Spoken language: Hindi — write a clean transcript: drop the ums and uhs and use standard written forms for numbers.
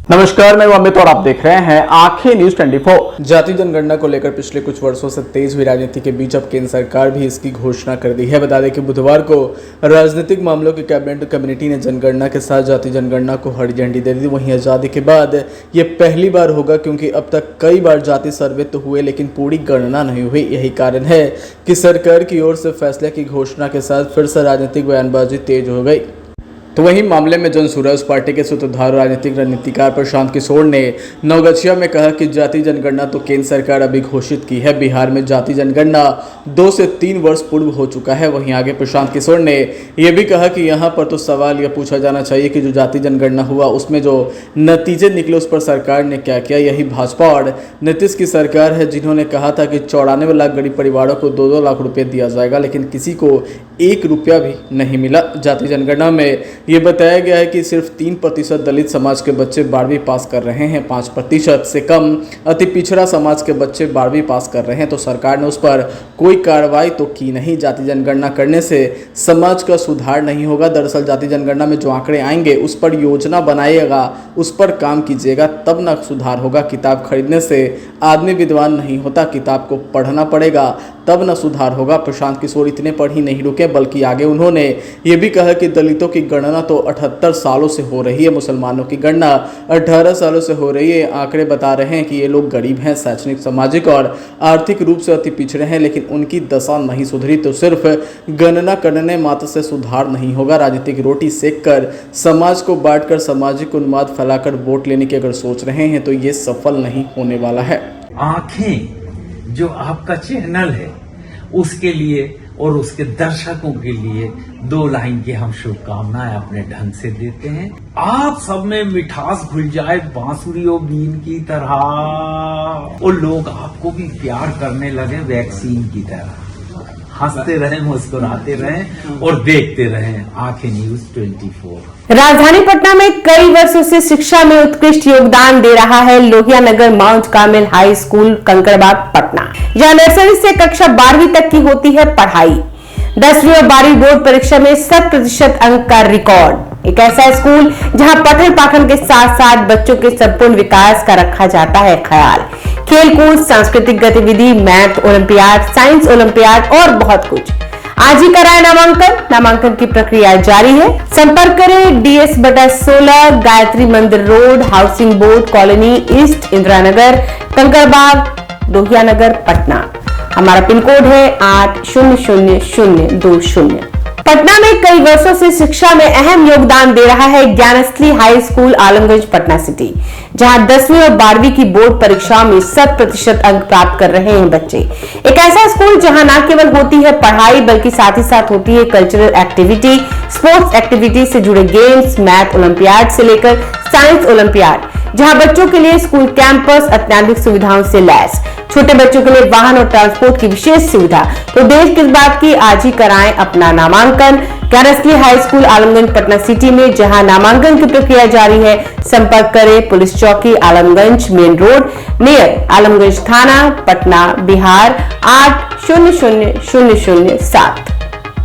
नमस्कार, मैं अमित और आप देख रहे हैं आंखें न्यूज 24। जाति जनगणना को लेकर पिछले कुछ वर्षों से तेज हुई राजनीति के बीच अब केंद्र सरकार भी इसकी घोषणा कर दी है। बता दें कि बुधवार को राजनीतिक मामलों की कैबिनेट कमेटी ने जनगणना के साथ जाति जनगणना को हरी झंडी दे दी। वहीं आजादी के बाद ये पहली बार होगा, क्योंकि अब तक कई बार जाति सर्वे तो हुए लेकिन पूरी गणना नहीं हुई। यही कारण है कि सरकार की ओर से फैसले की घोषणा के साथ फिर से राजनीतिक बयानबाजी तेज हो गई। तो वहीं मामले में जन सूरज पार्टी के सूत्रधार राजनीतिक रणनीतिकार प्रशांत किशोर ने नवगछिया में कहा कि जाति जनगणना तो केंद्र सरकार अभी घोषित की है। बिहार में जाति जनगणना 2 से 3 वर्ष पूर्व हो चुका है। वहीं आगे प्रशांत किशोर ने यह भी कहा कि यहाँ पर तो सवाल यह पूछा जाना चाहिए कि जो जाति जनगणना हुआ उसमें जो नतीजे निकले उस पर सरकार ने क्या किया। यही भाजपा और नीतीश की सरकार है जिन्होंने कहा था कि 94 लाख गरीब परिवारों को 2-2 लाख रुपये दिया जाएगा, लेकिन किसी को 1 रुपया भी नहीं मिला। जाति जनगणना में ये बताया गया है कि सिर्फ 3% दलित समाज के बच्चे 12वीं पास कर रहे हैं, 5% से कम अति पिछड़ा समाज के बच्चे 12वीं पास कर रहे हैं। तो सरकार ने उस पर कोई कार्रवाई तो की नहीं। जाति जनगणना करने से समाज का सुधार नहीं होगा। दरअसल जाति जनगणना में जो आंकड़े आएंगे उस पर योजना बनाइएगा, उस पर काम कीजिएगा, तब न सुधार होगा। किताब खरीदने से आदमी विद्वान नहीं होता, किताब को पढ़ना पड़ेगा तब न सुधार होगा। प्रशांत किशोर इतने पर ही नहीं रुके, बल्कि आगे उन्होंने ये भी कहा कि दलितों की गणना तो 78 सालों से हो रही है, मुसलमानों की गणना 18 सालों से हो रही है। आंकड़े बता रहे हैं कि ये लोग गरीब हैं, शैक्षणिक, सामाजिक और आर्थिक रूप से अति पिछड़े हैं, लेकिन उनकी दशा नहीं सुधरी। तो सिर्फ गणना करने मात्र से सुधार नहीं होगा। राजनीतिक रोटी सेक कर, समाज को बांटकर, सामाजिक उन्माद फैलाकर वोट लेने की अगर सोच रहे हैं तो ये सफल नहीं होने वाला है। आंखें जो आपका चैनल है उसके लिए और उसके दर्शकों के लिए 2 लाइन की हम शुभकामनाएं अपने ढंग से देते हैं। आप सब में मिठास घुल जाए बांसुरी और बीन की तरह, और लोग आपको भी प्यार करने लगे वैक्सीन की तरह। हंसते रहें, मुस्कुराते रहें और देखते रहें आंखें न्यूज 24। राजधानी पटना में कई वर्षों से शिक्षा में उत्कृष्ट योगदान दे रहा है Lohia Nagar mount Carmel high school Kankarbagh Patna, जहां नर्सरी से कक्षा 12वीं तक की होती है पढ़ाई। 10वीं और 12वीं बोर्ड परीक्षा में 100% अंक का रिकॉर्ड। एक ऐसा स्कूल जहां पठन पाठन के साथ साथ बच्चों के संपूर्ण विकास का रखा जाता है ख्याल। खेलकूद, सांस्कृतिक गतिविधि, मैथ ओलंपियाड, साइंस ओलंपियाड और बहुत कुछ। आज ही कराए नामांकन। नामांकन की प्रक्रिया जारी है। संपर्क करें DS/16 Gayatri Mandir road, housing board colony east, Indira Nagar, Kankarbagh, Lohia Nagar, Patna. हमारा पिन कोड है 800020। पटना में कई वर्षों से शिक्षा में अहम योगदान दे रहा है Gyansthali high school Alamganj Patna city, जहां 10वीं और 12वीं की बोर्ड परीक्षाओं में 100% अंक प्राप्त कर रहे हैं बच्चे। एक ऐसा स्कूल जहां न केवल होती है पढ़ाई बल्कि साथ ही साथ होती है कल्चरल एक्टिविटी, स्पोर्ट्स एक्टिविटी से जुड़े गेम्स, मैथ ओलंपियाड से लेकर साइंस ओलंपियाड, जहां बच्चों के लिए स्कूल कैंपस अत्याधुनिक सुविधाओं से लैस, छोटे बच्चों के लिए वाहन और ट्रांसपोर्ट की विशेष सुविधा। तो देर किस बात की, आज ही कराएं अपना नामांकन Gyansthali high school Alamganj Patna city में, जहां नामांकन की प्रक्रिया जारी है। संपर्क करें पुलिस चौकी Alamganj main road near Alamganj थाना, पटना, बिहार 800007।